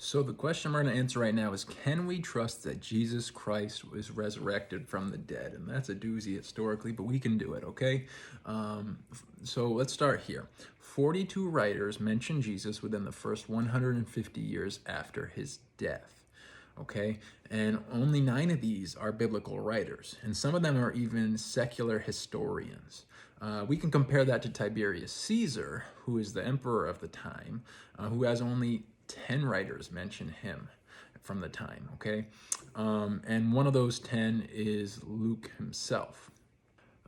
So the question we're going to answer right now is, can we trust that Jesus Christ was resurrected from the dead? And that's a doozy historically, but we can do it, okay? So let's start here. 42 writers mention Jesus within the first 150 years after his death, okay? And only 9 of these are biblical writers, and some of them are even secular historians. We can compare that to Tiberius Caesar, who is the emperor of the time, who has only 10 writers mention him from the time, okay? And one of those 10 is Luke himself.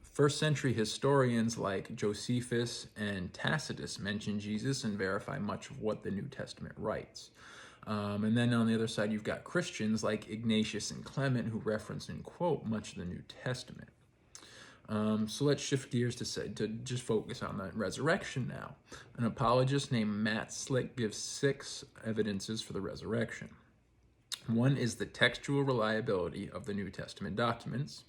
First century historians like Josephus and Tacitus mention Jesus and verify much of what the New Testament writes. And then on the other side, you've got Christians like Ignatius and Clement who reference and quote much of the New Testament. So let's shift gears to just focus on the resurrection now. An apologist named Matt Slick gives 6 evidences for the resurrection. 1 is the textual reliability of the New Testament documents.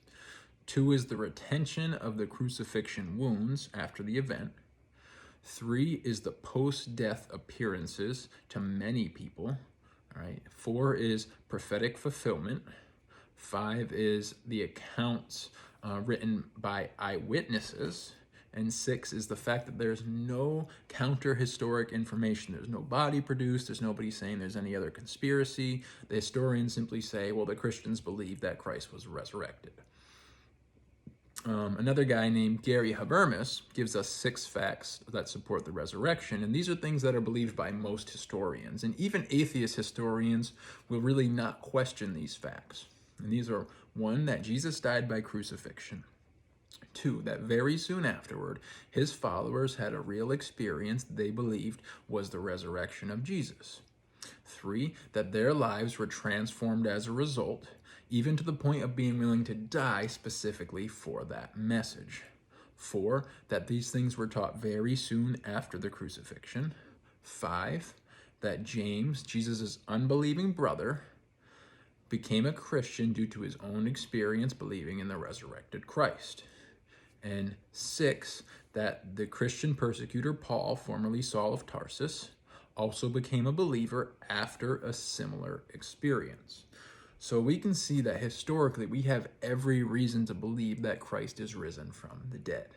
2 is the retention of the crucifixion wounds after the event. 3 is the post-death appearances to many people. All right. 4 is prophetic fulfillment. 5 is the accounts written by eyewitnesses. And 6 is the fact that there's no counter-historic information. There's no body produced. There's nobody saying there's any other conspiracy. The historians simply say, well, the Christians believe that Christ was resurrected. Another guy named Gary Habermas gives us 6 facts that support the resurrection, and these are things that are believed by most historians, and even atheist historians will really not question these facts. And these are: 1, that Jesus died by crucifixion; 2, that very soon afterward, his followers had a real experience they believed was the resurrection of Jesus; 3, that their lives were transformed as a result, even to the point of being willing to die specifically for that message; 4, that these things were taught very soon after the crucifixion; 5, that James, Jesus' unbelieving brother, became a Christian due to his own experience believing in the resurrected Christ; and 6, that the Christian persecutor Paul, formerly Saul of Tarsus, also became a believer after a similar experience. So we can see that historically we have every reason to believe that Christ is risen from the dead.